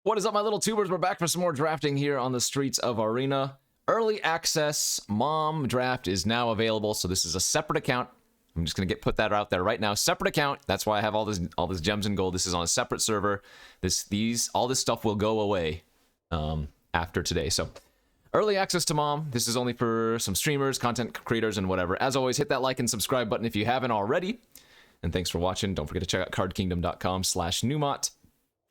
What is up, my little tubers? We're back for some more drafting here on the streets of Arena. Early access mom draft is now available, so this is a separate account. I'm just gonna put that out there right now. Separate account. That's why I have all this gems and gold. This is on a separate server. All this stuff will go away after today. So early access to mom. This is only for some streamers, content creators, and whatever. As always, hit that like and subscribe button if you haven't already. And thanks for watching. Don't forget to check out cardkingdom.com/Numot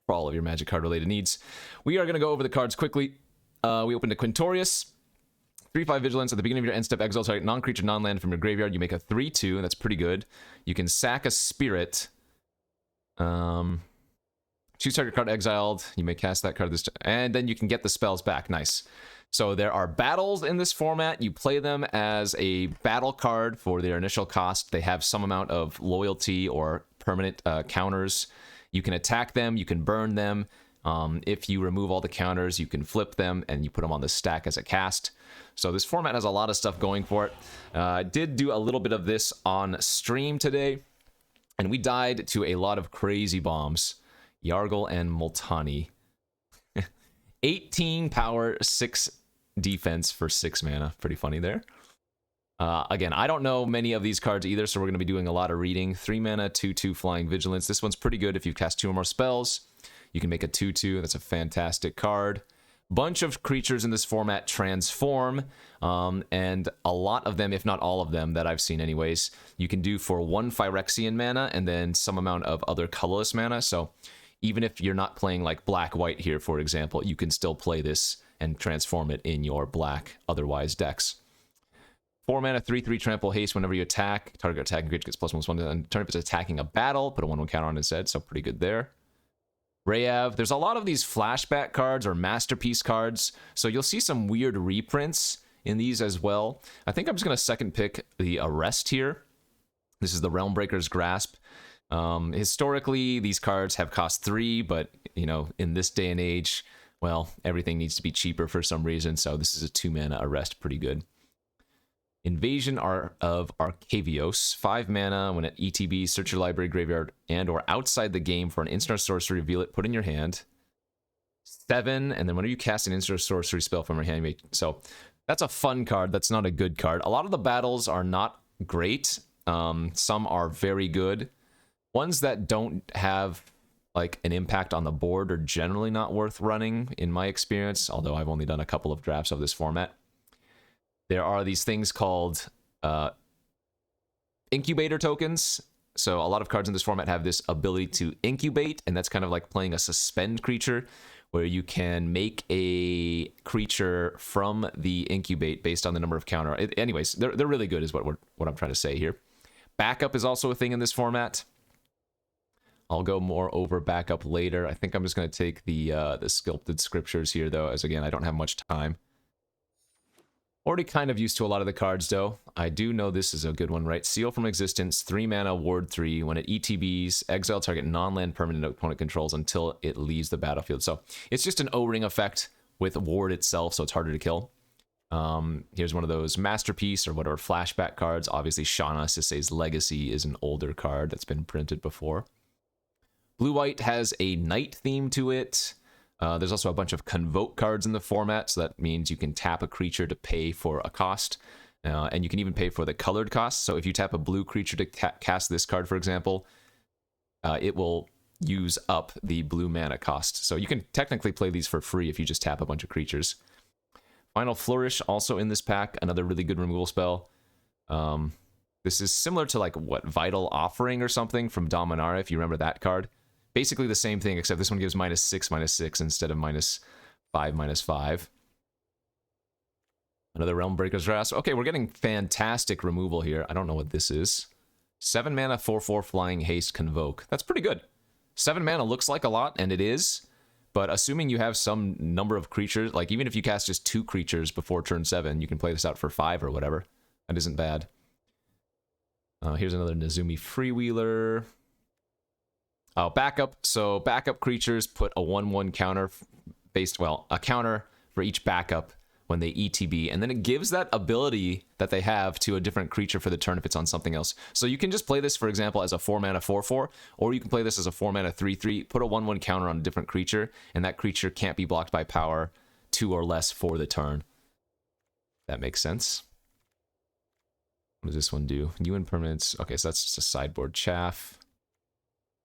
for all of your Magic card related needs. We are going to go over the cards quickly. We opened a Quintorius, 3/5 Vigilance. At the beginning of your end step, exile target non-creature, non-land from your graveyard. You make a 3/2, and that's pretty good. You can sack a Spirit. Choose target card exiled. You may cast that card this time, and then you can get the spells back. Nice. So there are battles in this format. You play them as a battle card for their initial cost. They have some amount of loyalty or permanent counters. You can attack them, you can burn them. If you remove all the counters, you can flip them and you put them on the stack as a cast. So this format has a lot of stuff going for it. I did do a little bit of this on stream today, and we died to a lot of crazy bombs. Yargle and Multani. 18 power, 6 defense for 6 mana. Pretty funny there. Again, I don't know many of these cards either, so we're going to be doing a lot of reading. 3 mana, 2/2 Flying Vigilance. This one's pretty good if you cast 2 or more spells. You can make a 2/2. That's a fantastic card. Bunch of creatures in this format transform, and a lot of them, if not all of them, that I've seen anyways, you can do for 1 Phyrexian mana and then some amount of other colorless mana. So even if you're not playing like black-white here, for example, you can still play this and transform it in your black otherwise decks. 4 mana, 3/3 trample haste. Whenever you attack, target attacking creature gets +1/+1. And turn if it's attacking a battle, put a 1/1 counter on instead. So pretty good there. Rayav. There's a lot of these flashback cards or masterpiece cards. So you'll see some weird reprints in these as well. I think I'm just going to second pick the Arrest here. This is the Realmbreaker's Grasp. Historically, these cards have cost 3, but you know, in this day and age, well, everything needs to be cheaper for some reason. So this is a 2 mana Arrest, pretty good. Invasion of Arcavios, 5 mana. When at ETB, search your library, graveyard, and or outside the game for an instant or sorcery, reveal it, put in your hand. 7, and then whenever you cast an instant or sorcery spell from your hand, you make... So that's a fun card. That's not a good card. A lot of the battles are not great. Some are very good. Ones that don't have like an impact on the board are generally not worth running, in my experience, although I've only done a couple of drafts of this format. There are these things called incubator tokens. So a lot of cards in this format have this ability to incubate, and that's kind of like playing a suspend creature, where you can make a creature from the incubate based on the number of counter. Anyways, they're really good is what I'm trying to say here. Backup is also a thing in this format. I'll go more over backup later. I think I'm just going to take the sculpted scriptures here, though, as again, I don't have much time. Already kind of used to a lot of the cards, though. I do know this is a good one, right? Seal from Existence, 3 mana, ward 3. When it ETBs, exile target non-land permanent opponent controls until it leaves the battlefield. So it's just an O-ring effect with ward itself, so it's harder to kill. Here's one of those Masterpiece or whatever flashback cards. Obviously, Shauna Sisei's Legacy is an older card that's been printed before. Blue-White has a night theme to it. There's also a bunch of Convoke cards in the format, so that means you can tap a creature to pay for a cost, and you can even pay for the colored cost. So if you tap a blue creature to cast this card, for example, it will use up the blue mana cost. So you can technically play these for free if you just tap a bunch of creatures. Final Flourish, also in this pack, another really good removal spell. This is similar to like, what, Vital Offering or something from Dominaria, if you remember that card. Basically the same thing, except this one gives -6/-6 instead of -5/-5. Another Realmbreaker's Grasp. Okay, we're getting fantastic removal here. I don't know what this is. 7 mana, 4/4 Flying Haste Convoke. That's pretty good. 7 mana looks like a lot, and it is. But assuming you have some number of creatures, like even if you cast just 2 creatures before turn 7, you can play this out for 5 or whatever. That isn't bad. Here's another Nezumi Freewheeler. Oh, backup. So backup creatures put a 1/1 counter based, well, a counter for each backup when they ETB, and then it gives that ability that they have to a different creature for the turn if it's on something else. So you can just play this, for example, as a 4-mana 4/4, or you can play this as a 4-mana 3/3, put a 1/1 counter on a different creature, and that creature can't be blocked by power 2 or less for the turn. That makes sense. What does this one do? New impermanence. Okay, so that's just a sideboard chaff.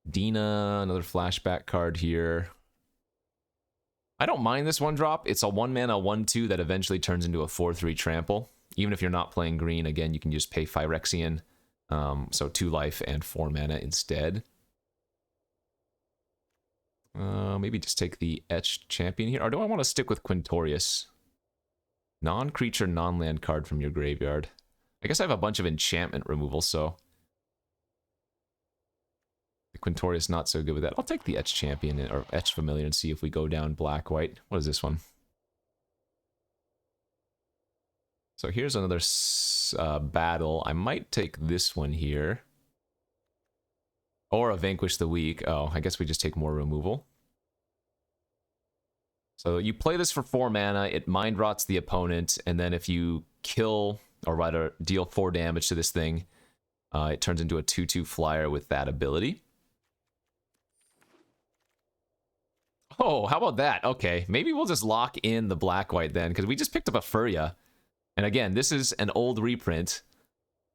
Dina, another flashback card here. I don't mind this 1-drop. It's a 1-mana 1/2 that eventually turns into a 4/3 trample. Even if you're not playing green, again, you can just pay Phyrexian. So 2 life and 4 mana instead. Maybe just take the Etched Champion here. Or do I want to stick with Quintorius? Non-creature, non-land card from your graveyard. I guess I have a bunch of enchantment removal, so... the Quintorius not so good with that. I'll take the Etched Champion, or Etched Familiar, and see if we go down black-white. What is this one? So here's another battle. I might take this one here. Or a Vanquish the Weak. Oh, I guess we just take more removal. So you play this for 4 mana, it mind rots the opponent, and then if you kill, or rather deal 4 damage to this thing, it turns into a 2/2 flyer with that ability. Oh, how about that? Okay, maybe we'll just lock in the black-white then, because we just picked up a Furia. And again, this is an old reprint,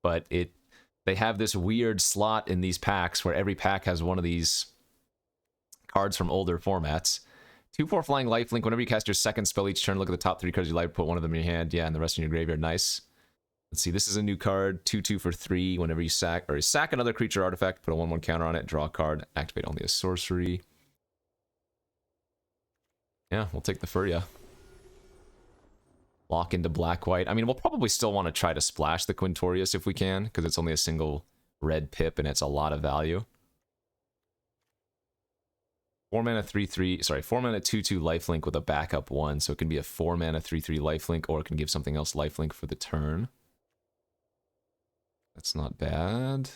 but they have this weird slot in these packs where every pack has one of these cards from older formats. 2/4 flying lifelink. Whenever you cast your second spell each turn, look at the top 3 cards you like, put one of them in your hand. Yeah, and the rest in your graveyard. Nice. Let's see, this is a new card. 2/2 for 3. Whenever you sack another creature artifact, put a 1/1 counter on it, draw a card, activate only a sorcery. Yeah, we'll take the Furia. Lock into black-white. I mean, we'll probably still want to try to splash the Quintorius if we can, because it's only a single red pip and it's a lot of value. 4-mana 3/3, sorry, 4-mana 2/2 lifelink with a backup 1, so it can be a 4-mana 3/3 lifelink, or it can give something else lifelink for the turn. That's not bad.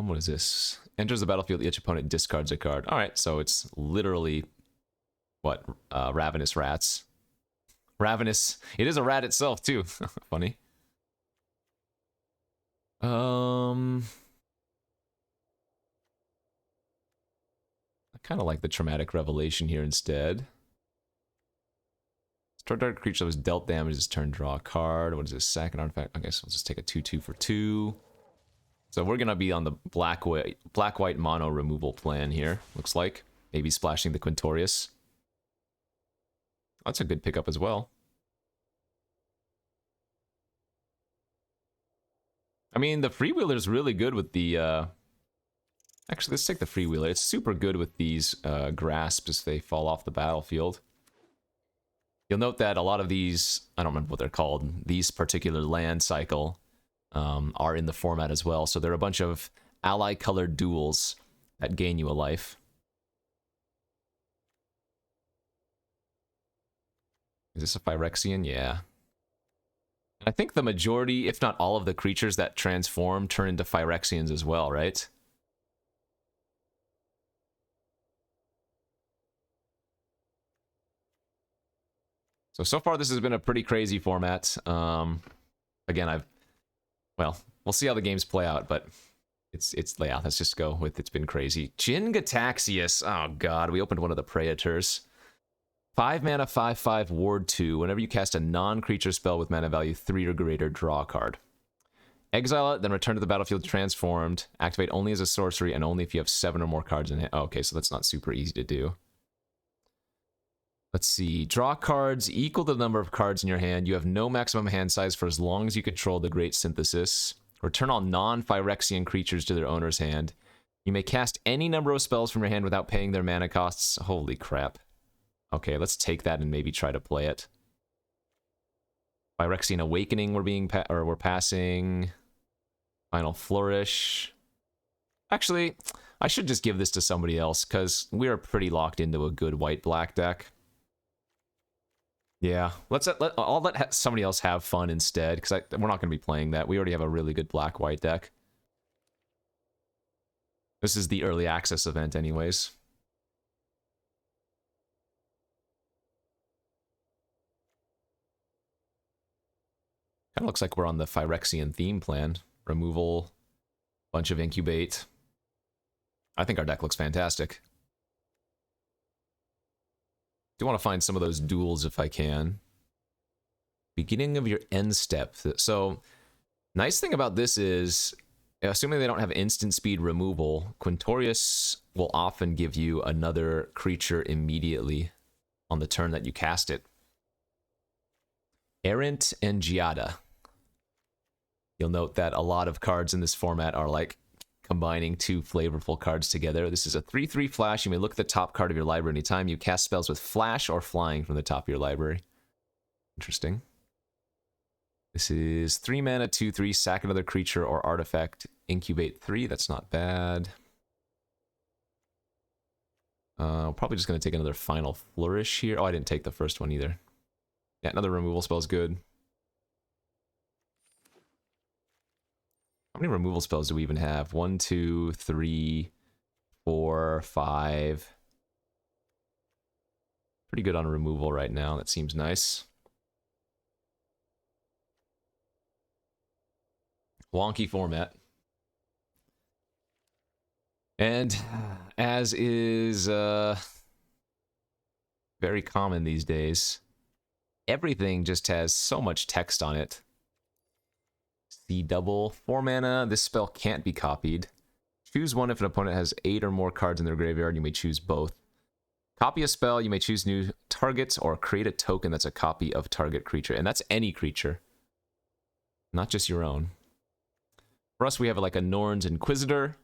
What is this? Enters the battlefield, each opponent discards a card. Alright, so it's literally, what, Ravenous Rats. Ravenous, it is a rat itself, too. Funny. I kind of like the Traumatic Revelation here instead. Start target creature that was dealt damage this turn, draw a card. What is this? Sack an artifact. Okay, so we'll just take a 2/2 for 2. So we're gonna be on the black-white mono removal plan here, looks like. Maybe splashing the Quintorius. That's a good pickup as well. I mean, the Freewheeler is really good with the... Actually, let's take the Freewheeler. It's super good with these grasps as they fall off the battlefield. You'll note that a lot of these, I don't remember what they're called, these particular land cycle are in the format as well. So they're a bunch of ally-colored duels that gain you a life. Is this a Phyrexian? Yeah. And I think the majority, if not all of the creatures that transform turn into Phyrexians as well, right? So far this has been a pretty crazy format. Again, well, we'll see how the games play out, but it's yeah, let's just go with it's been crazy. Jin-Gitaxias. Oh god, we opened one of the Praetors. 5 mana, 5/5, ward 2. Whenever you cast a non-creature spell with mana value 3 or greater, draw a card. Exile it, then return to the battlefield transformed. Activate only as a sorcery and only if you have 7 or more cards in hand. Oh, okay, so that's not super easy to do. Let's see. Draw cards equal to the number of cards in your hand. You have no maximum hand size for as long as you control the Great Synthesis. Return all non-Phyrexian creatures to their owner's hand. You may cast any number of spells from your hand without paying their mana costs. Holy crap. Okay, let's take that and maybe try to play it. Phyrexian Awakening we're passing. Final Flourish. Actually, I should just give this to somebody else, because we are pretty locked into a good white-black deck. Yeah, I'll let somebody else have fun instead, because we're not going to be playing that. We already have a really good black-white deck. This is the early access event anyways. Kind of looks like we're on the Phyrexian theme plan. Removal, bunch of incubate. I think our deck looks fantastic. Do want to find some of those duels if I can. Beginning of your end step. So, nice thing about this is, assuming they don't have instant speed removal, Quintorius will often give you another creature immediately on the turn that you cast it. Errant and Giada. You'll note that a lot of cards in this format are like combining two flavorful cards together. This is a 3/3 flash. You may look at the top card of your library anytime you cast spells with flash or flying from the top of your library. Interesting. This is 3 mana, 2/3, sack another creature or artifact, incubate 3. That's not bad. Probably just going to take another Final Flourish here. Oh, I didn't take the first one either. Yeah, another removal spell is good. How many removal spells do we even have? 1, 2, 3, 4, 5. Pretty good on removal right now. That seems nice. Wonky format. And as is very common these days, everything just has so much text on it. C double, 4 mana. This spell can't be copied. Choose one if an opponent has 8 or more cards in their graveyard. You may choose both. Copy a spell. You may choose new targets or create a token that's a copy of target creature. And that's any creature, not just your own. For us, we have like a Norn's Inquisitor.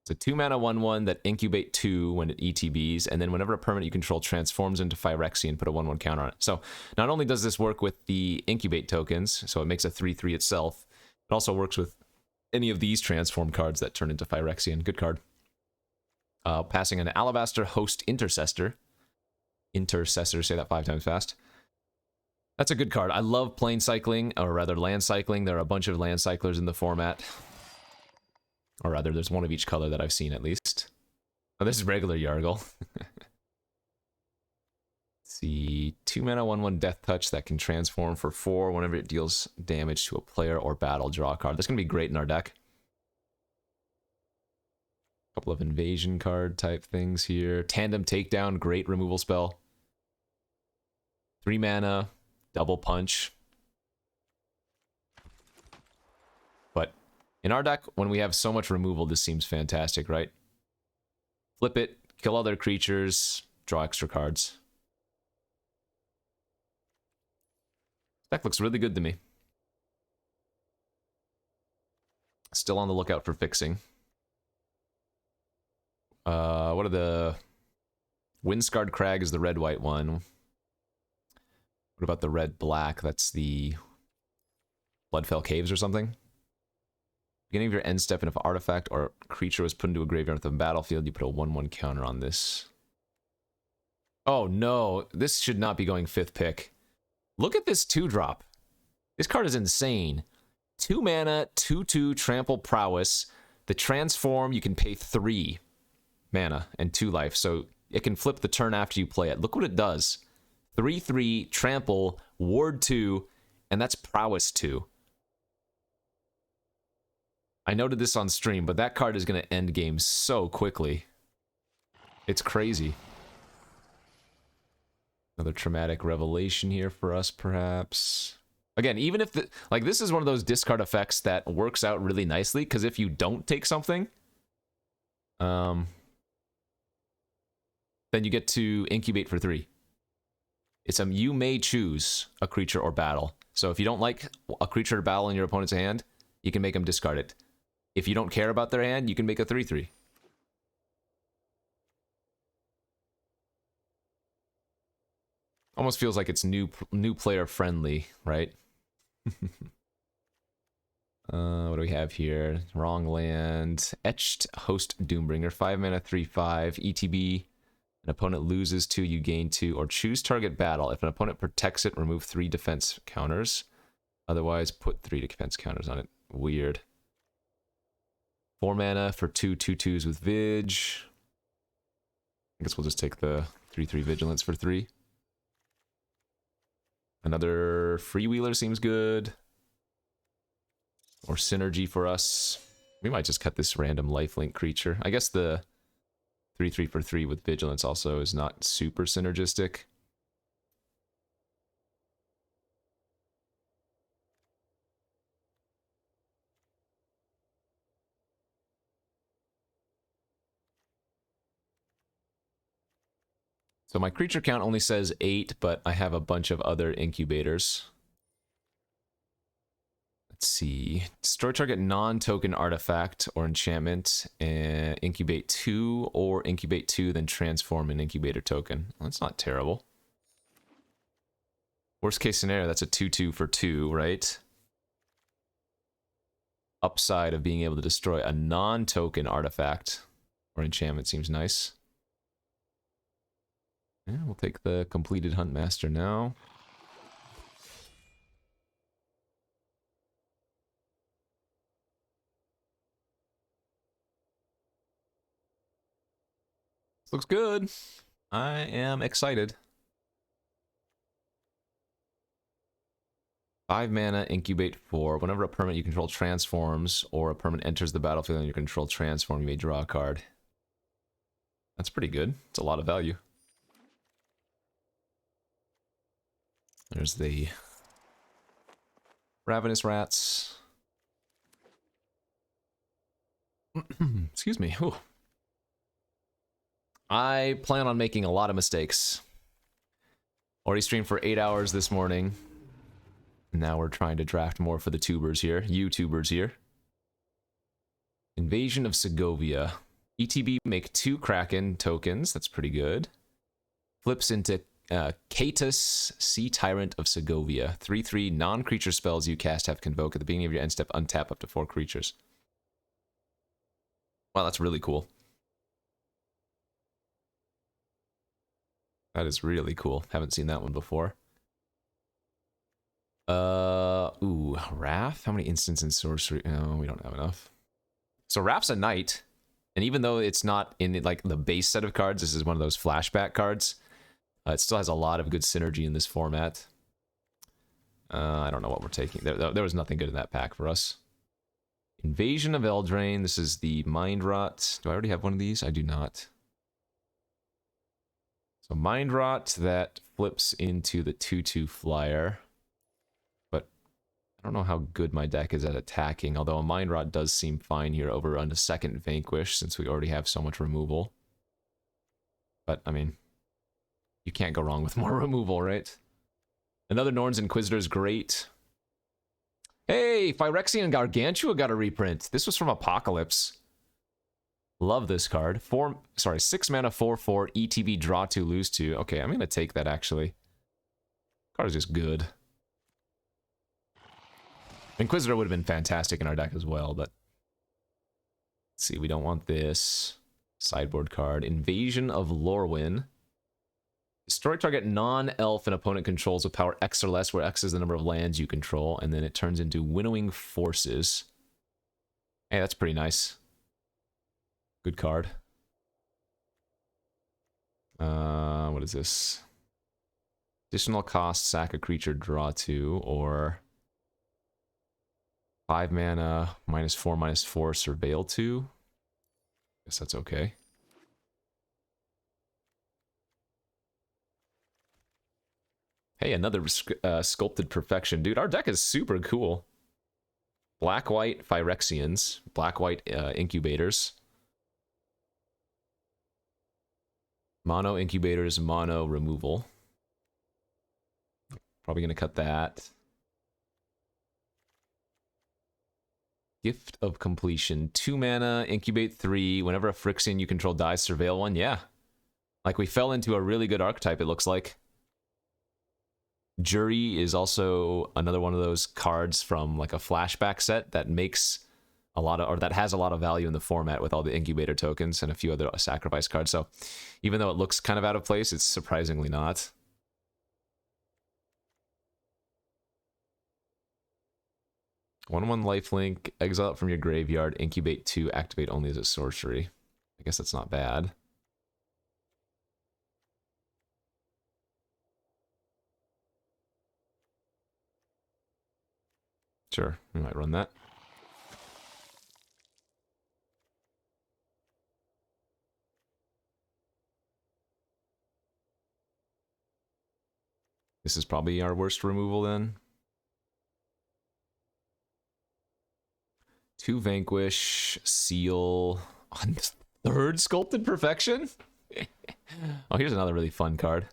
It's a 2 mana 1/1 that incubate 2 when it ETBs, and then whenever a permanent you control transforms into Phyrexian, put a 1/1 counter on it. So not only does this work with the incubate tokens, so it makes a 3/3 itself, it also works with any of these transform cards that turn into Phyrexian. Good card. Passing an Alabaster Host Intercessor. Intercessor, say that 5 times fast. That's a good card. I love plane cycling, or rather land cycling. There are a bunch of land cyclers in the format. Or rather, there's one of each color that I've seen at least. Oh, this is regular Yargle. Let's see. 2 mana 1/1 Death Touch that can transform for 4 whenever it deals damage to a player or battle. Draw a card. That's going to be great in our deck. A couple of invasion card type things here. Tandem Takedown, great removal spell. 3 mana, double punch. But in our deck, when we have so much removal, this seems fantastic, right? Flip it, kill other creatures, draw extra cards. Deck looks really good to me. Still on the lookout for fixing. What are the... Windscarred Crag is the red-white one. What about the red-black? That's the Bloodfell Caves or something? Beginning of your end step, and if an artifact or creature was put into a graveyard on the battlefield, you put a 1/1 counter on this. Oh no, this should not be going 5th pick. Look at this 2-drop. This card is insane. 2 mana, 2/2 trample prowess. The transform, you can pay 3 mana and 2 life, so it can flip the turn after you play it. Look what it does. 3/3, trample, ward 2, and that's prowess 2. I noted this on stream, but that card is going to end games so quickly. It's crazy. Another traumatic revelation here for us, perhaps. Again, even if like this is one of those discard effects that works out really nicely, because if you don't take something, then you get to incubate for 3. It's you may choose a creature or battle. So if you don't like a creature or battle in your opponent's hand, you can make them discard it. If you don't care about their hand, you can make a 3/3. Almost feels like it's new player friendly, right? What do we have here? Wrong land. Etched Host Doombringer. 5 mana, 3/5. ETB. An opponent loses 2, you gain 2. Or choose target battle. If an opponent protects it, remove 3 defense counters. Otherwise, put 3 defense counters on it. Weird. 4 mana for 2/2/2s with Vig. I guess we'll just take the 3/3 Vigilance for 3. Another Freewheeler seems good. Or Synergy for us. We might just cut this random lifelink creature. I guess the 3/3 for 3 with Vigilance also is not super synergistic. So my creature count only says 8, but I have a bunch of other incubators. Let's see. Destroy target non-token artifact or enchantment, and incubate 2, or incubate 2, then transform an incubator token. Well, that's not terrible. Worst case scenario, that's a 2/2 for 2, right? Upside of being able to destroy a non-token artifact or enchantment seems nice. Yeah, we'll take the completed Huntmaster now. This looks good. I am excited. 5 mana, incubate 4. Whenever a permanent you control transforms, or a permanent enters the battlefield and you control transform, you may draw a card. That's pretty good. It's a lot of value. There's the Ravenous Rats. Excuse me. Ooh. I plan on making a lot of mistakes. Already streamed for 8 hours this morning. Now we're trying to draft more for the tubers here. YouTubers here. Invasion of Segovia. ETB make 2 Kraken tokens. That's pretty good. Flips into Catus, Sea Tyrant of Segovia. 3/3 non-creature spells you cast have Convoke. At the beginning of your end step, untap up to 4 creatures. Wow, that's really cool. That is really cool. Haven't seen that one before. Ooh, Wrath? How many instants in sorcery? Oh, we don't have enough. So Wrath's a knight, and even though it's not in like the base set of cards, this is one of those flashback cards. It still has a lot of good synergy in this format. I don't know what we're taking. There was nothing good in that pack for us. Invasion of Eldraine. This is the Mind Rot. Do I already have one of these? I do not. So Mind Rot that flips into the 2/2 flyer. I don't know how good my deck is at attacking, although a Mind Rot does seem fine here over on the second Vanquish, since we already have so much removal. But, I mean, you can't go wrong with more removal, right? Another Norn's Inquisitor is great. Hey, Phyrexian Gargantua got a reprint. This was from Apocalypse. Love this card. 6 mana, 4/4, ETB, draw 2, lose 2. Okay, I'm going to take that, actually. Card is just good. Inquisitor would have been fantastic in our deck as well, but... Let's see, we don't want this. Sideboard card. Invasion of Lorwyn. Destroy target non-elf an opponent controls with power X or less, where X is the number of lands you control, and then it turns into Winnowing Forces. Hey, that's pretty nice. Good card. What is this? Additional cost, sack a creature, draw 2, or... 5 mana, -4/-4, surveil 2. Guess that's okay. Hey, another Sculpted Perfection. Dude, our deck is super cool. Black-white Phyrexians. Black-white Incubators. Mono Incubators, mono removal. Probably going to cut that. Gift of Completion. 2 mana, incubate 3. Whenever a Phyrexian you control dies, surveil 1. Yeah. Like, we fell into a really good archetype, it looks like. Jury is also another one of those cards from, like, a flashback set that makes a lot of, or that has a lot of value in the format with all the incubator tokens and a few other sacrifice cards. So, even though it looks kind of out of place, it's surprisingly not. 1/1 lifelink, exile it from your graveyard, incubate 2, activate only as a sorcery. I guess that's not bad. Sure, we might run that. This is probably our worst removal then. 2 Vanquish, Seal, on 3rd Sculpted Perfection? Oh, here's another really fun card.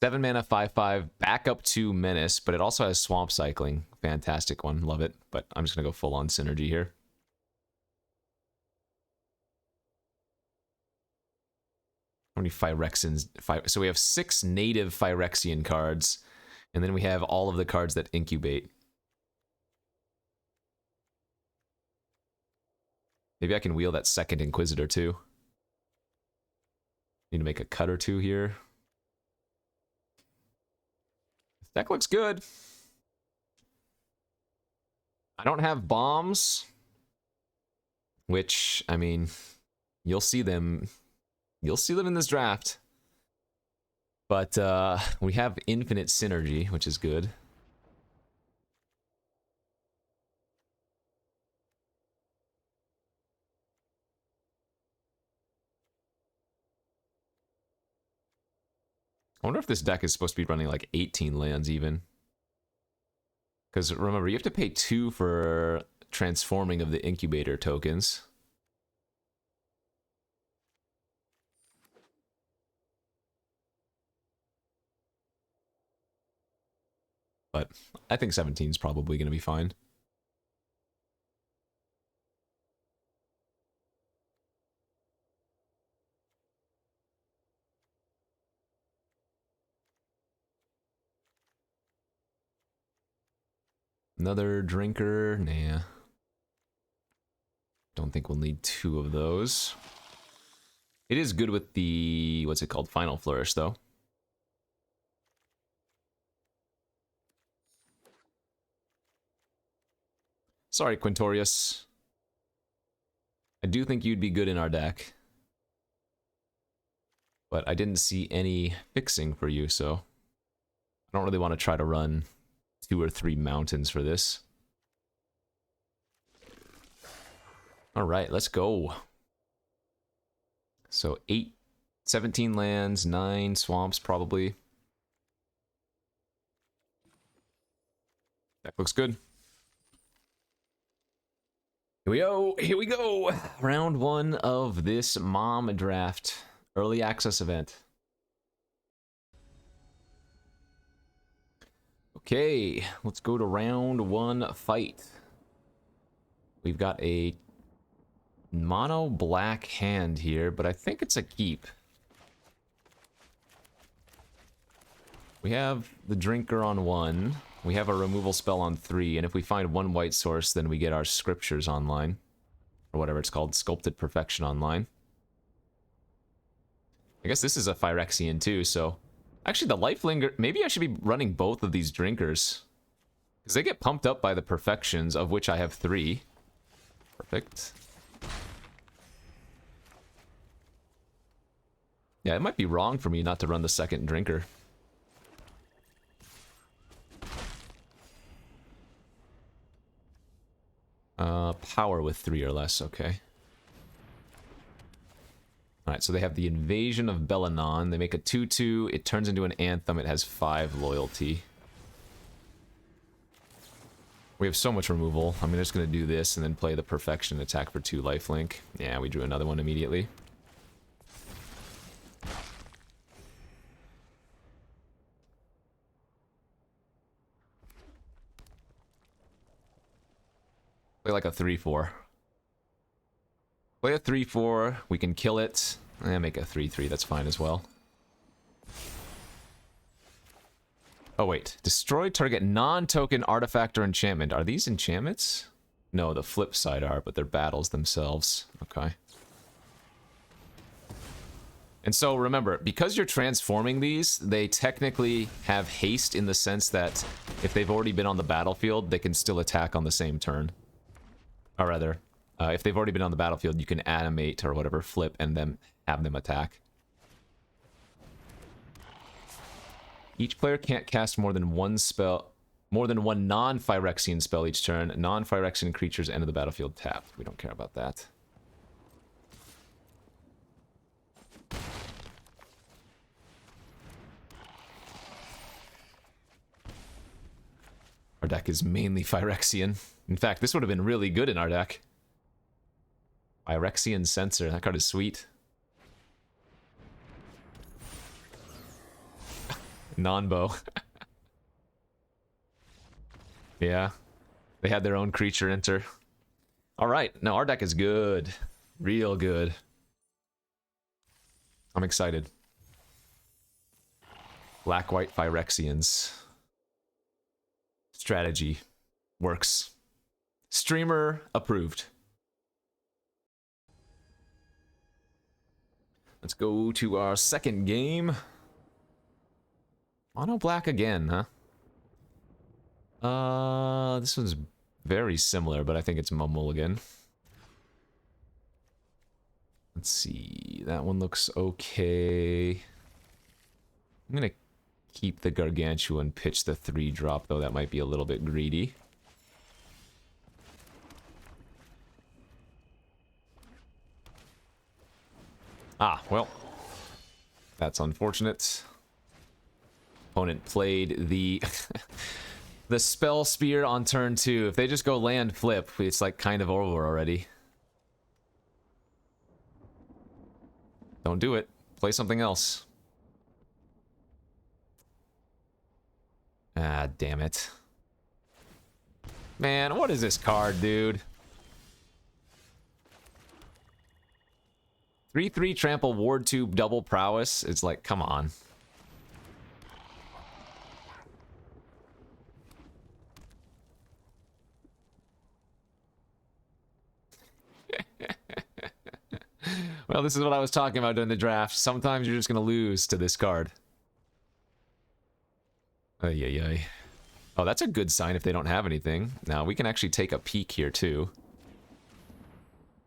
7 mana, 5/5, back up to Menace, but it also has Swamp Cycling. Fantastic one, love it. But I'm just gonna go full on Synergy here. How many Phyrexians? So we have 6 native Phyrexian cards, and then we have all of the cards that incubate. Maybe I can wheel that 2nd Inquisitor too. Need to make a cut or two here. This deck looks good. I don't have bombs, which, I mean, you'll see them. You'll see them in this draft. But we have infinite synergy, which is good. I wonder if this deck is supposed to be running like 18 lands even. Because remember, you have to pay 2 for transforming of the incubator tokens. But I think 17 is probably going to be fine. Another drinker? Nah. Don't think we'll need 2 of those. It is good with the, what's it called? Final Flourish, though. Sorry, Quintorius. I do think you'd be good in our deck. But I didn't see any fixing for you, so I don't really want to try to run 2 or 3 mountains for this. Alright, let's go. So 17 lands, 9 swamps probably. That looks good. Here we go, here we go. Round 1 of this mom draft. Early access event. Okay, let's go to round 1 fight. We've got a mono black hand here, but I think it's a keep. We have the drinker on 1. We have a removal spell on 3, and if we find 1 white source, then we get our scriptures online. Or whatever it's called, Sculpted Perfection online. I guess this is a Phyrexian too, so... Actually, the Lifelinger... Maybe I should be running both of these drinkers. Because they get pumped up by the Perfections, of which I have 3. Perfect. Yeah, it might be wrong for me not to run the 2nd drinker. Power with 3 or less, okay. Alright, so they have the Invasion of Belanon. They make a 2/2. It turns into an Anthem. It has 5 loyalty. We have so much removal. I'm just going to do this and then play the Perfection attack for 2 lifelink. Yeah, we drew another one immediately. Play like a 3/4. Play a 3/4, we can kill it, and make a 3/3, that's fine as well. Oh wait, destroy target non-token artifact or enchantment. Are these enchantments? No, the flip side are, but they're battles themselves. Okay. And so remember, because you're transforming these, they technically have haste in the sense that if they've already been on the battlefield, they can still attack on the same turn. Or rather, if they've already been on the battlefield, you can animate or whatever, flip, and then have them attack. Each player can't cast more than one non-Phyrexian spell each turn. Non-Phyrexian creatures enter the battlefield tapped. We don't care about that. Our deck is mainly Phyrexian. In fact, this would have been really good in our deck. Phyrexian Censor. That card is sweet. Non-bow. Yeah. They had their own creature enter. Alright. No, our deck is good. Real good. I'm excited. Black-white Phyrexians. Strategy. Works. Streamer approved. Let's go to our second game. Mono black again, huh? This one's very similar, but I think it's mulligan. Let's see. That one looks okay. I'm gonna keep the Gargantuan, pitch the 3-drop, though that might be a little bit greedy. Ah, well. That's unfortunate. Opponent played the the Spell Spear on turn 2. If they just go land flip, it's like kind of over already. Don't do it. Play something else. Ah, damn it. Man, what is this card, dude? 3/3 trample ward 2 double prowess. It's like, come on. Well, this is what I was talking about during the draft. Sometimes you're just gonna lose to this card. Ay, ay, ay. Oh, that's a good sign if they don't have anything. Now, we can actually take a peek here, too.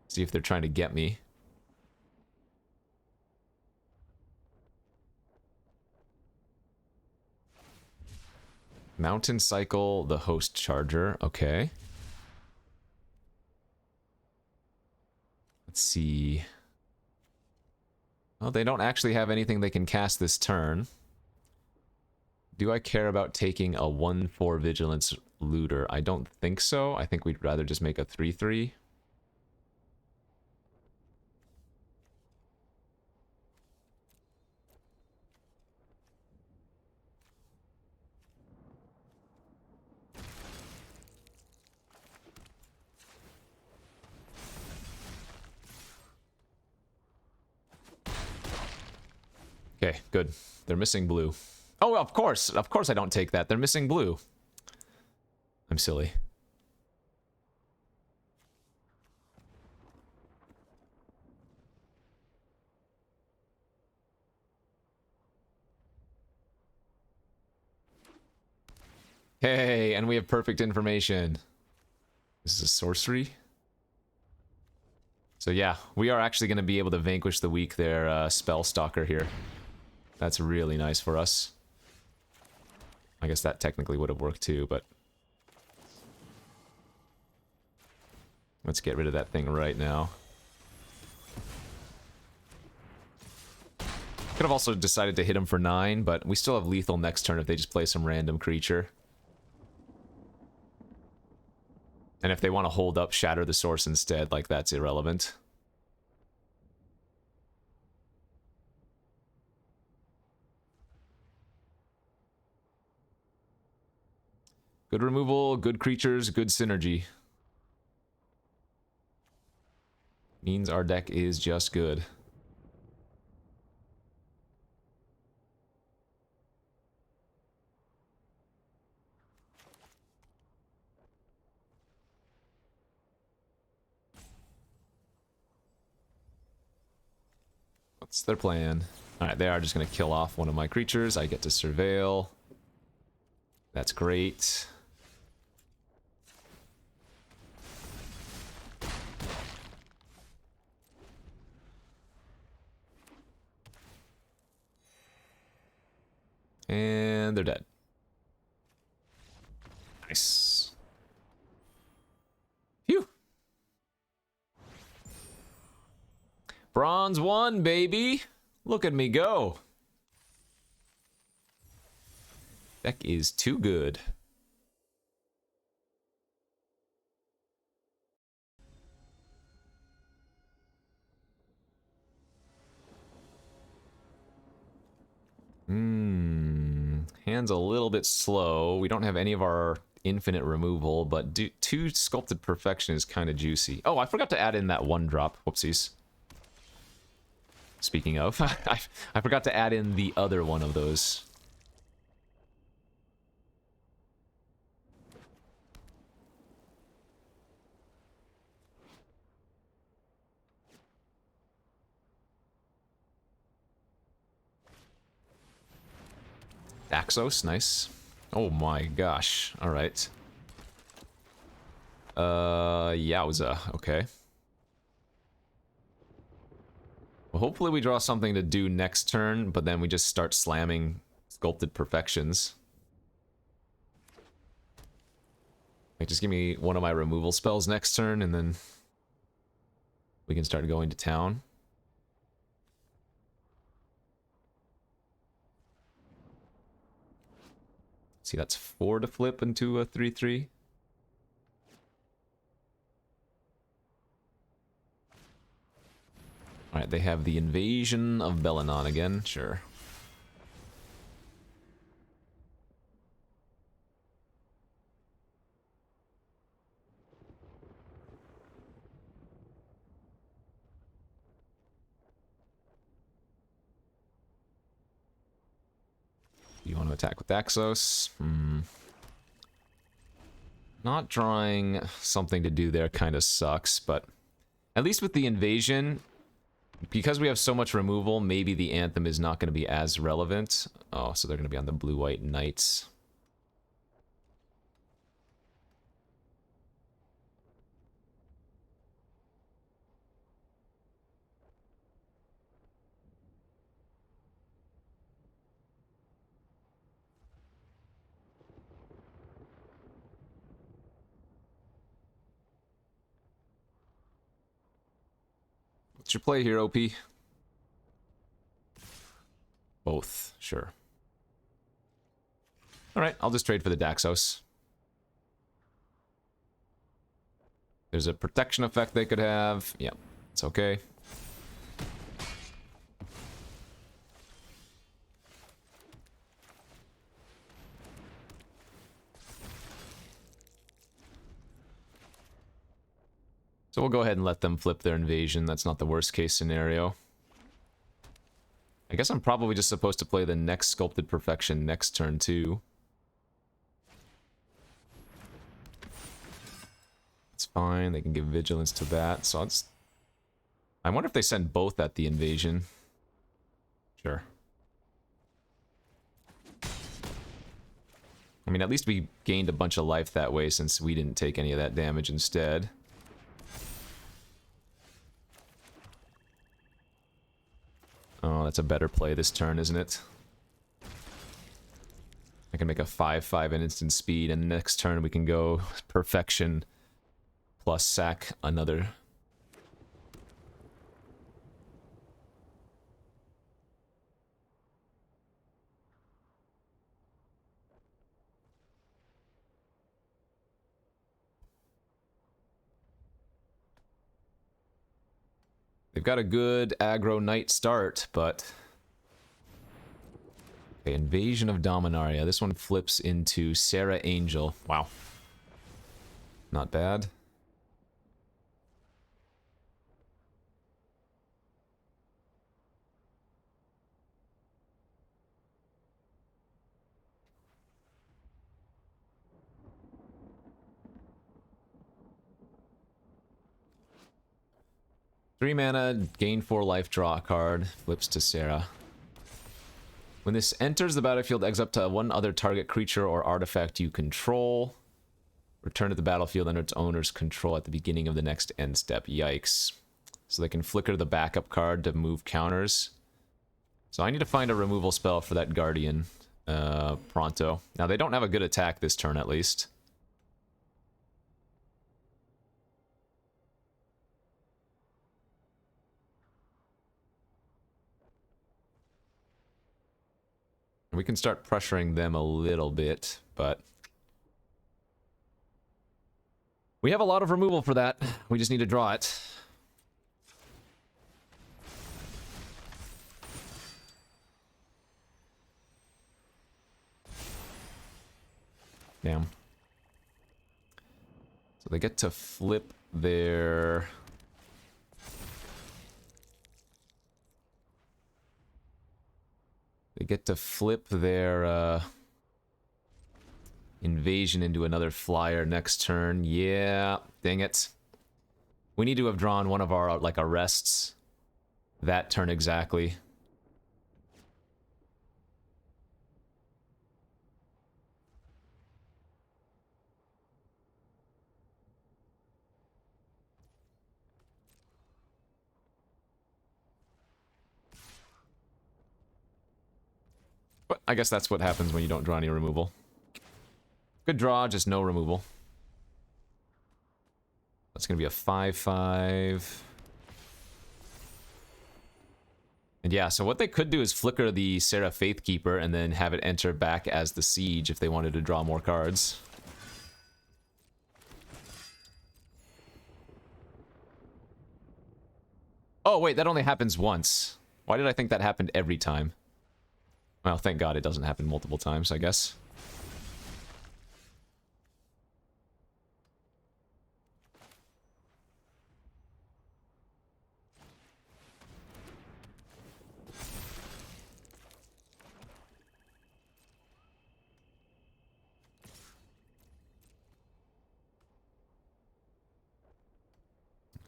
See if they're trying to get me. Mountain Cycle, the Host Charger. Okay. Let's see. Well, they don't actually have anything they can cast this turn. Do I care about taking a 1/4 Vigilance Looter? I don't think so. I think we'd rather just make a 3/3. Okay, good. They're missing blue. Oh, of course I don't take that. They're missing blue. I'm silly. Hey, and we have perfect information. This is a sorcery. So yeah, we are actually going to be able to vanquish the weak there, Spellstalker here. That's really nice for us. I guess that technically would have worked too, but... let's get rid of that thing right now. Could have also decided to hit him for 9, but we still have lethal next turn if they just play some random creature. And if they want to hold up Shatter the Source instead, like, that's irrelevant. Good removal, good creatures, good synergy. Means our deck is just good. What's their plan? Alright, they are just going to kill off one of my creatures. I get to surveil. That's great. And they're dead. Nice. Phew. Bronze 1, baby. Look at me go. Deck is too good. Hand's a little bit slow. We don't have any of our infinite removal, but 2 Sculpted Perfection is kind of juicy. Oh, I forgot to add in that 1 drop. Whoopsies. Speaking of, I forgot to add in the other one of those. Axos, nice. Oh my gosh. Alright. Yowza. Okay. Well, hopefully we draw something to do next turn, but then we just start slamming Sculpted Perfections. Like, just give me one of my removal spells next turn, and then we can start going to town. See, that's 4 to flip into a 3/3. Alright, they have the Invasion of Belanon again, sure. You want to attack with Axos? Not drawing something to do there kind of sucks, but at least with the Invasion, because we have so much removal, maybe the Anthem is not going to be as relevant. Oh, so they're going to be on the blue-white Knights. What's your play here, OP? Both, sure. Alright, I'll just trade for the Daxos. There's a protection effect they could have. Yeah, it's okay. So we'll go ahead and let them flip their invasion. That's not the worst case scenario. I guess I'm probably just supposed to play the next Sculpted Perfection next turn too. It's fine, they can give Vigilance to that, so I wonder if they send both at the invasion. Sure. I mean, at least we gained a bunch of life that way since we didn't take any of that damage instead. Oh, that's a better play this turn, isn't it? I can make a 5/5 in instant speed, and next turn we can go Perfection plus sack another. They've got a good aggro knight start, but... Okay, Invasion of Dominaria. This one flips into Sarah Angel. Wow. Not bad. 3 mana, gain 4 life, draw a card, flips to Sarah. When this enters the battlefield, exile up to one other target creature or artifact you control. Return to the battlefield under its owner's control at the beginning of the next end step. Yikes. So they can flicker the backup card to move counters. So I need to find a removal spell for that Guardian pronto. Now they don't have a good attack this turn at least. We can start pressuring them a little bit, but we have a lot of removal for that. We just need to draw it. Damn. So they get to flip their... They get to flip their invasion into another flyer next turn. Yeah, dang it. We need to have drawn one of our, like, arrests that turn exactly. But I guess that's what happens when you don't draw any removal. Good draw, just no removal. That's going to be a 5/5. And yeah, so what they could do is flicker the Seraph Faithkeeper and then have it enter back as the Siege if they wanted to draw more cards. Oh, wait, that only happens once. Why did I think that happened every time? Well, thank God it doesn't happen multiple times, I guess.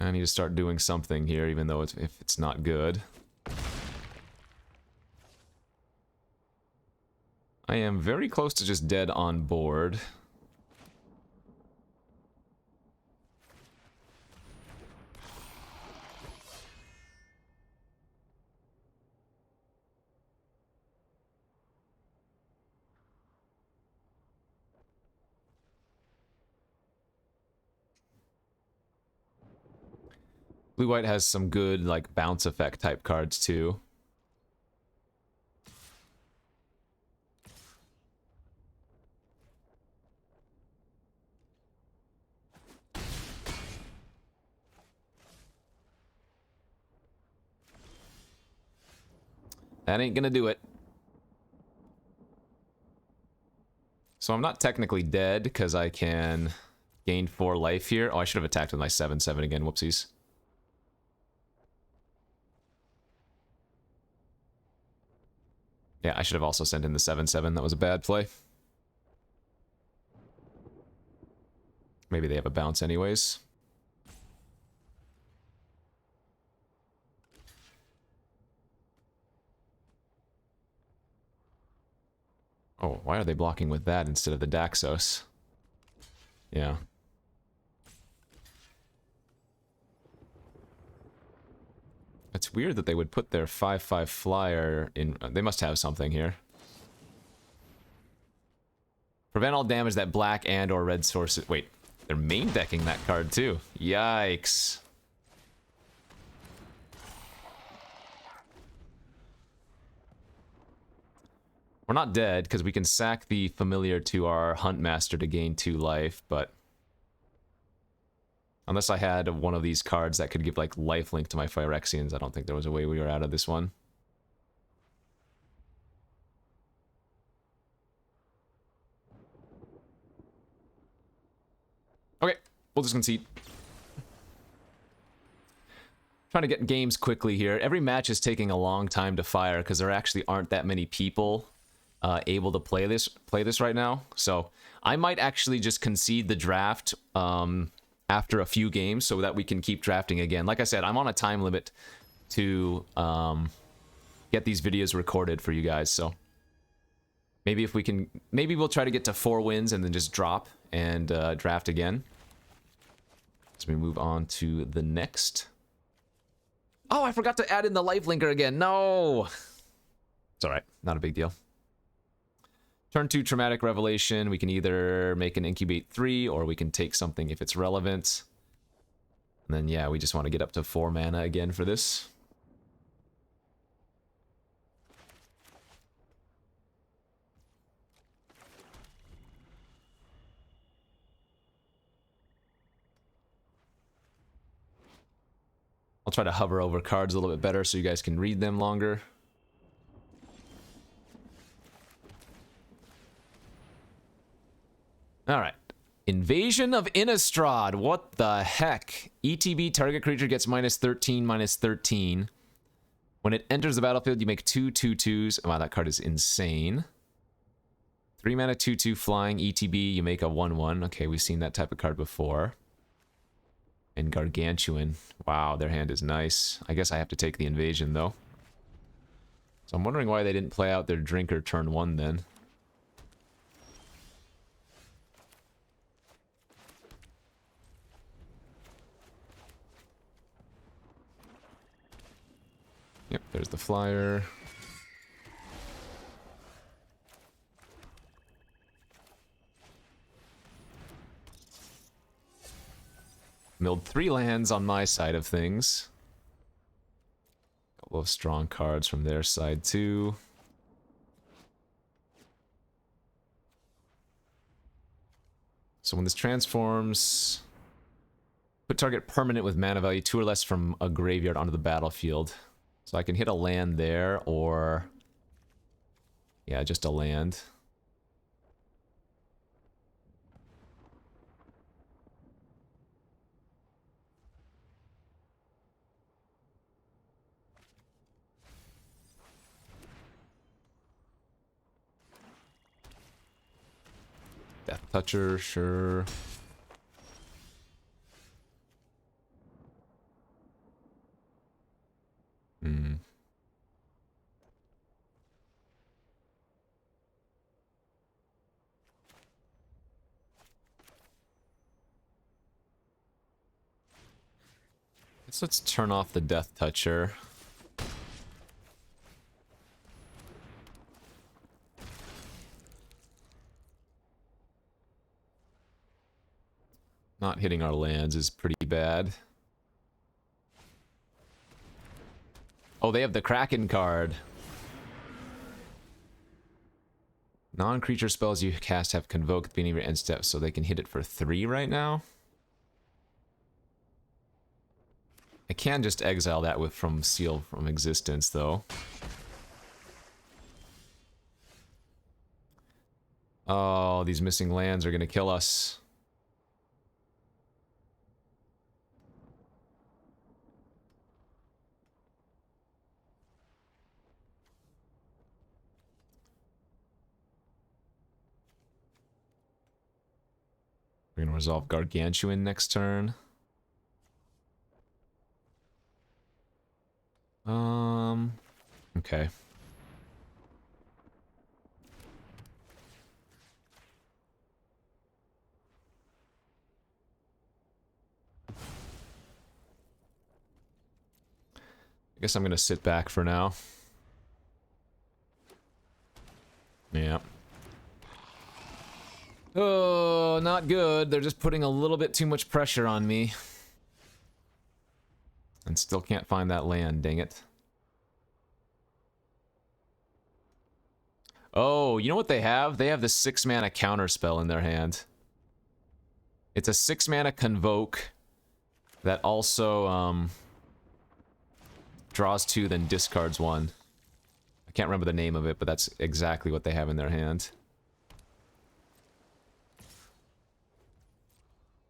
I need to start doing something here, even though if it's not good. I am very close to just dead on board. Blue-white has some good, like, bounce effect type cards, too. That ain't gonna do it. So I'm not technically dead, because I can gain 4 life here. Oh, I should have attacked with my 7/7 again. Whoopsies. Yeah, I should have also sent in the 7/7. That was a bad play. Maybe they have a bounce anyways. Oh, why are they blocking with that instead of the Daxos? Yeah. It's weird that they would put their 5/5 flyer in... They must have something here. Prevent all damage that black and or red sources... Wait, they're main decking that card too. Yikes. We're not dead, because we can sack the familiar to our Huntmaster to gain 2 life, but... Unless I had one of these cards that could give, like, lifelink to my Phyrexians, I don't think there was a way we were out of this one. Okay, we'll just concede. Trying to get games quickly here. Every match is taking a long time to fire, because there actually aren't that many people able to play this right now. So I might actually just concede the draft after a few games so that we can keep drafting again. Like I said, I'm on a time limit to get these videos recorded for you guys, so maybe if we can, maybe we'll try to get to 4 wins and then just drop and draft again. So we move on to the next. Oh, I forgot to add in the life linker again. No! It's alright, not a big deal. Turn 2 Traumatic Revelation. We can either make an Incubate 3, or we can take something if it's relevant. And then, yeah, we just want to get up to 4 mana again for this. I'll try to hover over cards a little bit better so you guys can read them longer. Alright. Invasion of Innistrad. What the heck? ETB, target creature gets -13, -13. When it enters the battlefield, you make 2 2/2s. Wow, that card is insane. 3 mana, 2/2 flying, ETB, you make a 1/1. Okay, we've seen that type of card before. And Gargantuan. Wow, their hand is nice. I guess I have to take the invasion, though. So I'm wondering why they didn't play out their Drinker turn 1 then. Yep, there's the flyer. Milled 3 lands on my side of things. Couple of strong cards from their side too. So when this transforms, put target permanent with mana value 2 or less from a graveyard onto the battlefield. So I can hit a land there, or yeah, just a land. Death Toucher, sure. Let's turn off the Death Toucher. Not hitting our lands is pretty bad. Oh, they have the Kraken card. Non-creature spells you cast have Convoke at the beginning of your end step, so they can hit it for 3 right now. I can just exile that with from Seal from Existence, though. Oh, these missing lands are gonna kill us. We're gonna resolve Gargantuan next turn. Okay. I guess I'm gonna sit back for now. Yeah. Oh, not good. They're just putting a little bit too much pressure on me. And still can't find that land, dang it. Oh, you know what they have? They have the 6 mana counter spell in their hand. It's a 6 mana Convoke that also draws 2, then discards 1. I can't remember the name of it, but that's exactly what they have in their hand.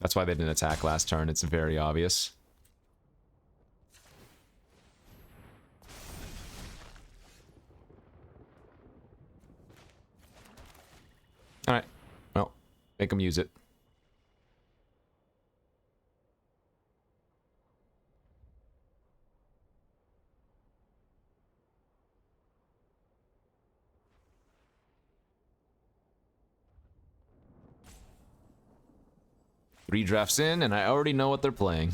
That's why they didn't attack last turn. It's very obvious. Alright. Well, make them use it. 3 drafts in, and I already know what they're playing.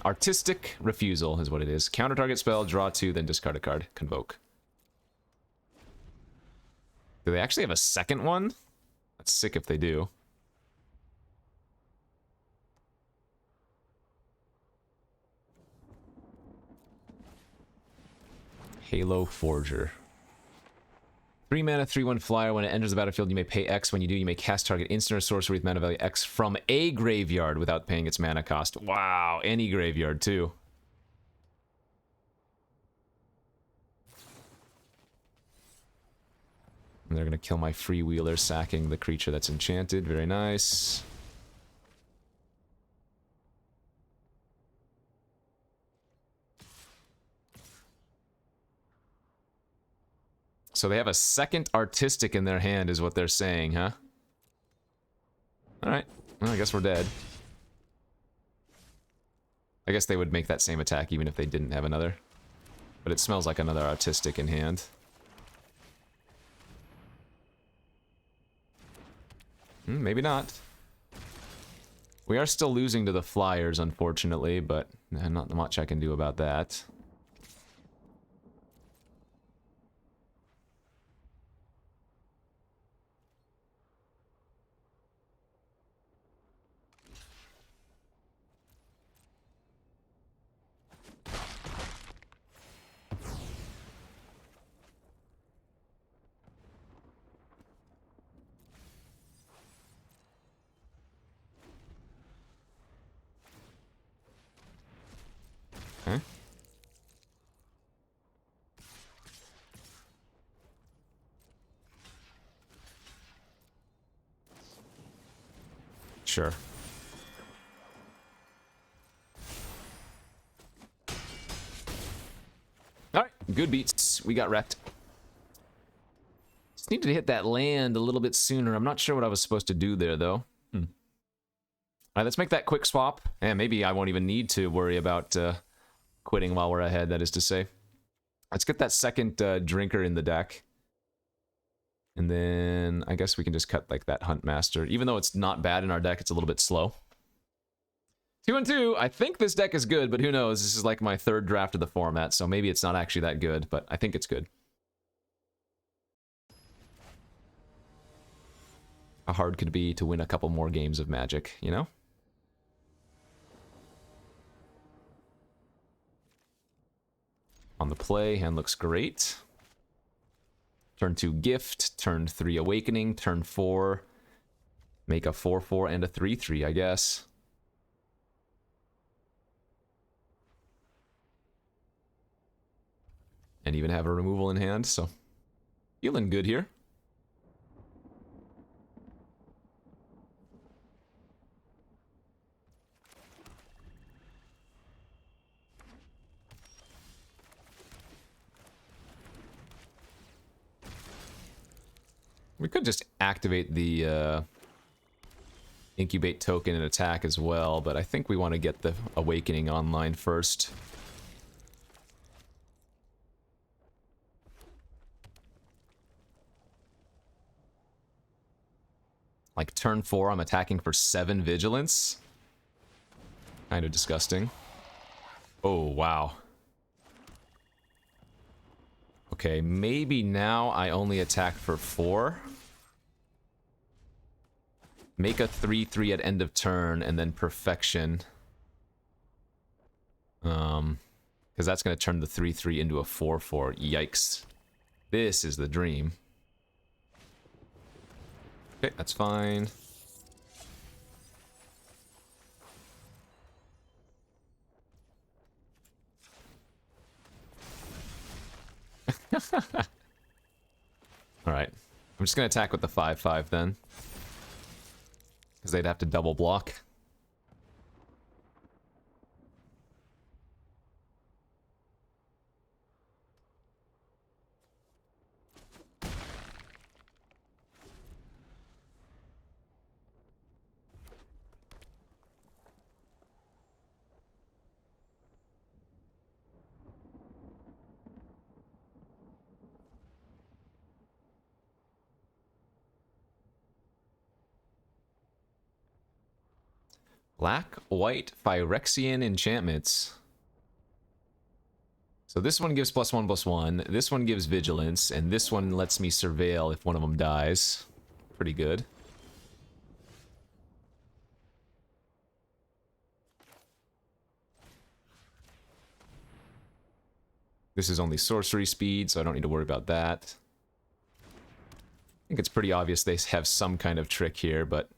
Artistic Refusal is what it is. Counter target spell, draw 2, then discard a card. Convoke. Do they actually have a second one? That's sick if they do. Halo Forger. 3 mana, 3/1 flyer. When it enters the battlefield, you may pay X. When you do, you may cast target instant or sorcery with mana value X from a graveyard without paying its mana cost. Wow, any graveyard too. And they're gonna kill my freewheeler, sacking the creature that's enchanted. Very nice. So they have a second artistic in their hand is what they're saying, huh? Alright. Well, I guess we're dead. I guess they would make that same attack even if they didn't have another. But it smells like another artistic in hand. Maybe not. We are still losing to the Flyers, unfortunately, but not much I can do about that. Okay. Sure. Alright, good beats. We got wrecked. Just needed to hit that land a little bit sooner. I'm not sure what I was supposed to do there, though. Alright, let's make that quick swap. And maybe I won't even need to worry about quitting while we're ahead, that is to say. Let's get that second drinker in the deck. And then I guess we can just cut like that Hunt Master. Even though it's not bad in our deck, it's a little bit slow. 2 and 2. I think this deck is good, but who knows? This is like my 3rd draft of the format, so maybe it's not actually that good, but I think it's good. How hard could it be to win a couple more games of Magic, you know? On the play, hand looks great. Turn 2 Gift, turn 3 Awakening, turn 4 make a 4/4 and a 3/3, I guess. And even have a removal in hand, so feeling good here. We could just activate the incubate token and attack as well, but I think we want to get the Awakening online first. Like turn 4, I'm attacking for 7 vigilance. Kind of disgusting. Oh, wow. Okay, maybe now I only attack for 4. Make a 3/3 at end of turn, and then Perfection. Because that's going to turn the 3/3 into a 4/4. Yikes. This is the dream. Okay, that's fine. Alright. I'm just going to attack with the 5/5 then. Because they'd have to double block. Black, white, Phyrexian enchantments. So this one gives +1/+1, this one gives vigilance, and this one lets me surveil if one of them dies. Pretty good. This is only sorcery speed, so I don't need to worry about that. I think it's pretty obvious they have some kind of trick here, but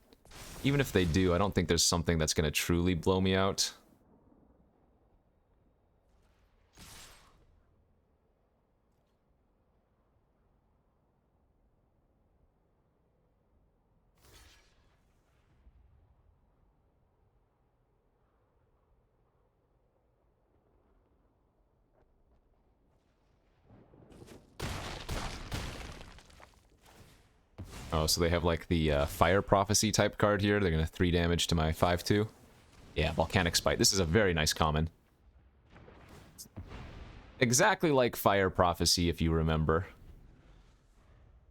even if they do, I don't think there's something that's going to truly blow me out. Oh, so they have like the Fire Prophecy type card here. They're going to 3 damage to my 5/2. Yeah, Volcanic Spite. This is a very nice common. Exactly like Fire Prophecy, if you remember.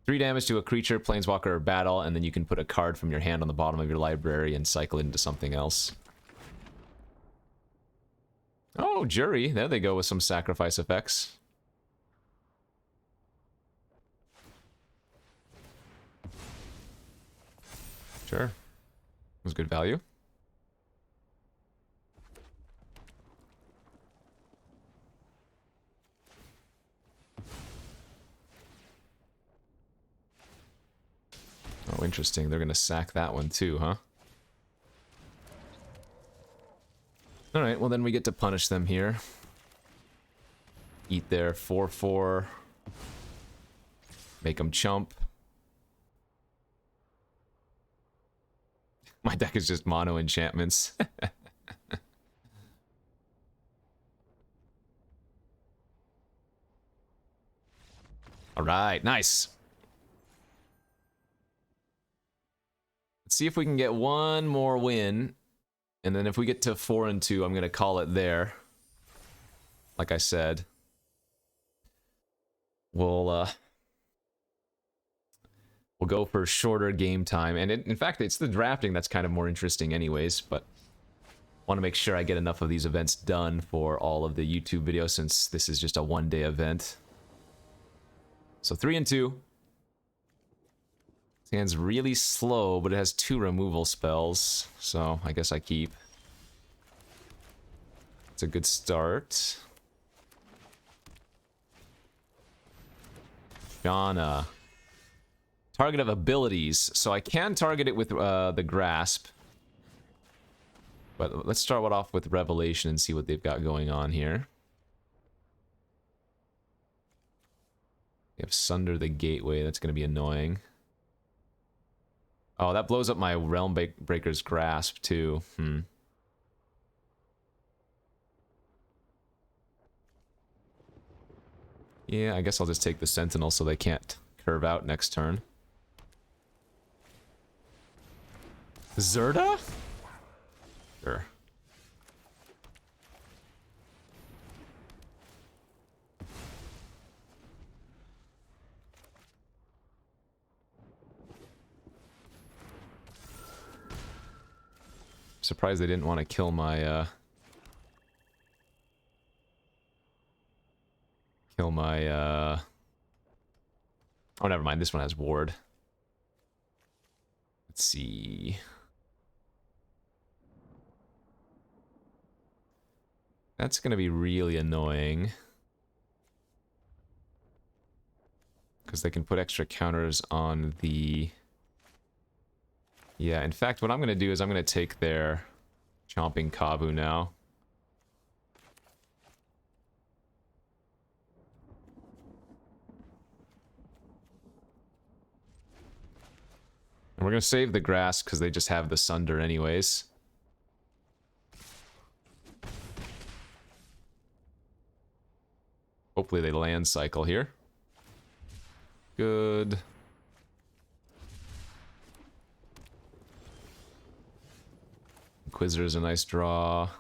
3 damage to a creature, planeswalker, or battle, and then you can put a card from your hand on the bottom of your library and cycle it into something else. Oh, Jury. There they go with some sacrifice effects. Sure. Was good value. Oh, interesting. They're going to sack that one too, huh? Alright, well then we get to punish them here. Eat their 4/4. Make them chump. My deck is just mono enchantments. Alright, nice. Let's see if we can get one more win. And then if we get to 4-2, I'm going to call it there. Like I said. We'll go for shorter game time. And in fact, it's the drafting that's kind of more interesting anyways, but I want to make sure I get enough of these events done for all of the YouTube videos since this is just a one-day event. So 3-2. This hand's really slow, but it has 2 removal spells, so I guess I keep. It's a good start. Shauna. Target of abilities. So I can target it with the Grasp. But let's start off with Revelation and see what they've got going on here. They have Sunder the Gateway. That's going to be annoying. Oh, that blows up my Realm Breaker's Grasp, too. Yeah, I guess I'll just take the Sentinel so they can't curve out next turn. Zerda? Sure. Surprised they didn't want to kill my oh, never mind, this one has ward. Let's see. That's gonna be really annoying. Because they can put extra counters on the... Yeah, in fact, what I'm gonna do is I'm gonna take their Chomping Kavu now. And we're gonna save the grass because they just have the Sunder anyways. Hopefully they land cycle here. Good. Inquisitor's a nice draw.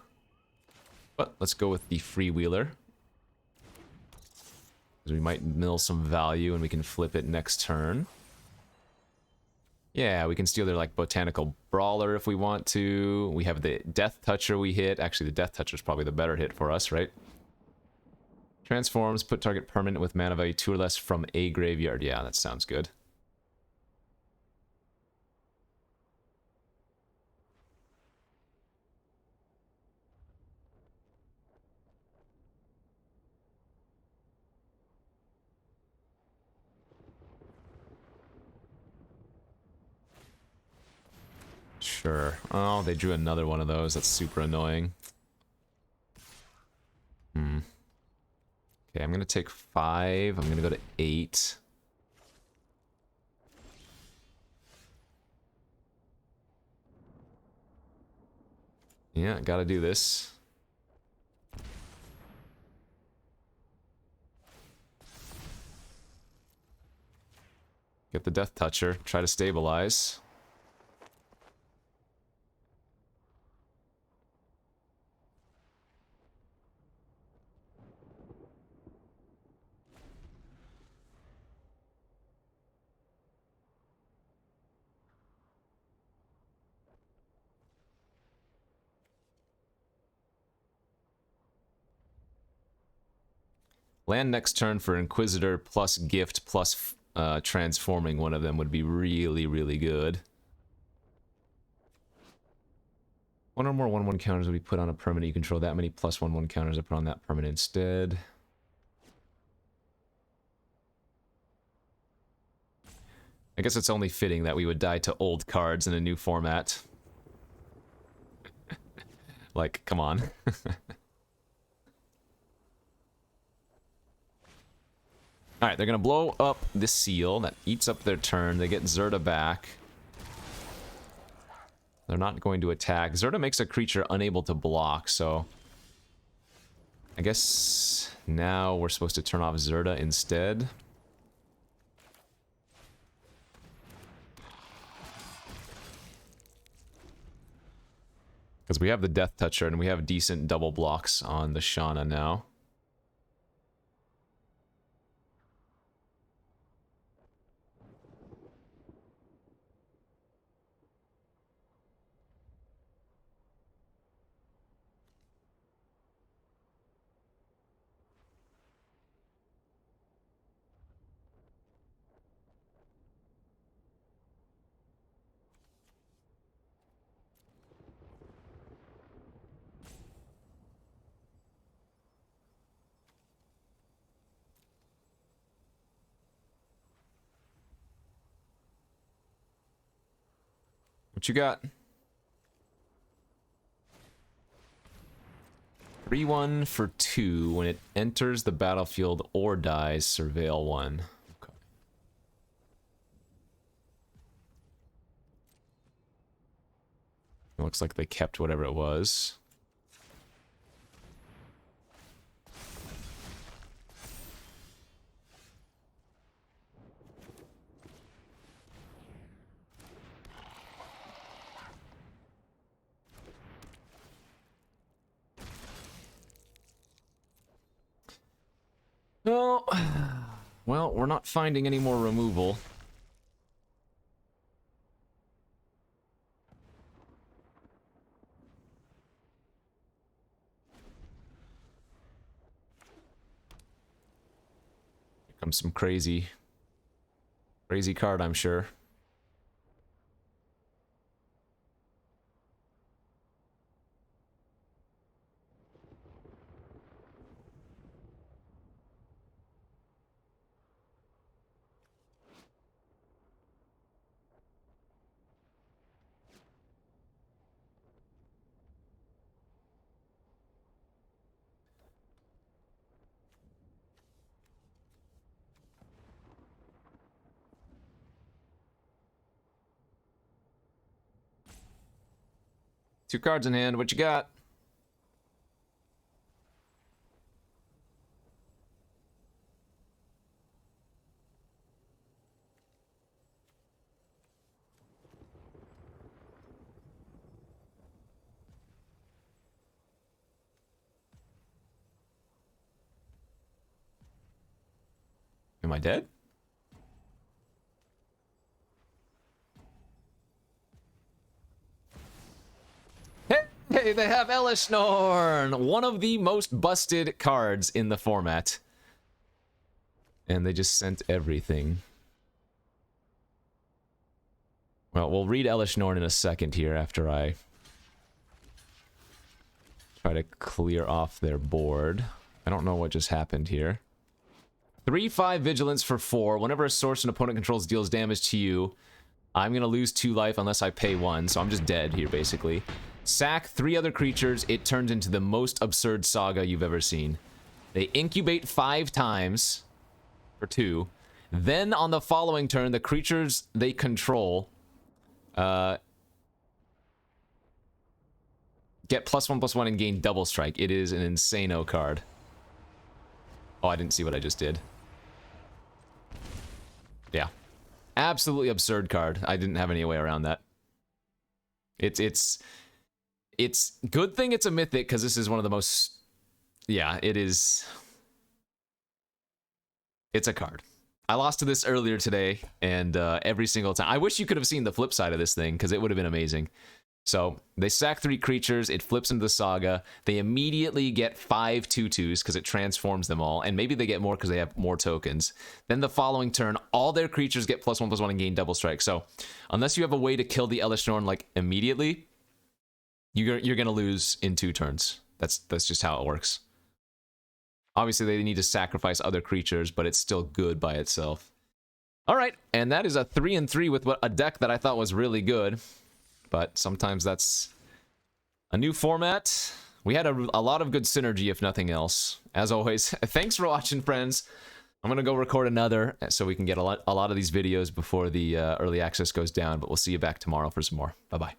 But let's go with the Freewheeler. Because we might mill some value and we can flip it next turn. Yeah, we can steal their like Botanical Brawler if we want to. We have the Death Toucher we hit. Actually, the Death Toucher is probably the better hit for us, right? Transforms, put target permanent with mana value 2 or less from a graveyard. Yeah, that sounds good. Sure. Oh, they drew another one of those. That's super annoying. Okay, I'm gonna take 5. I'm gonna go to 8. Yeah, gotta do this. Get the Death Toucher. Try to stabilize. Land next turn for Inquisitor plus Gift plus transforming one of them would be really, really good. One or more 1/1 counters will be put on a permanent you control. That many plus 1/1 counters are put on that permanent instead. I guess it's only fitting that we would die to old cards in a new format. Like, come on. Alright, they're gonna blow up this seal. That eats up their turn. They get Zerta back. They're not going to attack. Zerta makes a creature unable to block, so... I guess now we're supposed to turn off Zerta instead. Because we have the Death Toucher and we have decent double blocks on the Shauna now. What you got? 3/1 for 2. When it enters the battlefield or dies, surveil 1. Okay. It looks like they kept whatever it was. No. Well, we're not finding any more removal. Here comes some crazy card, I'm sure. Two cards in hand, what you got? Am I dead? Hey, they have Elishnorn, one of the most busted cards in the format. And they just sent everything. Well, we'll read Elishnorn in a second here after I try to clear off their board. I don't know what just happened here. 3/5 Vigilance for 4. Whenever a source an opponent controls deals damage to you, I'm going to lose 2 life unless I pay 1, so I'm just dead here, basically. Sack 3 other creatures, it turns into the most absurd saga you've ever seen. They incubate 5 times for 2. Then on the following turn, the creatures they control get +1/+1 and gain double strike. It is an insano card. Oh, I didn't see what I just did. Yeah. Absolutely absurd card. I didn't have any way around that. It's good thing it's a mythic, because this is one of the most... Yeah, it is... It's a card. I lost to this earlier today, and every single time... I wish you could have seen the flip side of this thing, because it would have been amazing. So, they sack 3 creatures, it flips into the saga, they immediately get 5 2/2s because it transforms them all, and maybe they get more because they have more tokens. Then the following turn, all their creatures get +1/+1 and gain double strike. So, unless you have a way to kill the Elishnorn, like, immediately, you're gonna lose in 2 turns. That's just how it works. Obviously, they need to sacrifice other creatures, but it's still good by itself. Alright, and that is a 3-3 with a deck that I thought was really good. But sometimes that's a new format. We had a lot of good synergy, if nothing else. As always, thanks for watching, friends. I'm going to go record another so we can get a lot of these videos before the early access goes down. But we'll see you back tomorrow for some more. Bye-bye.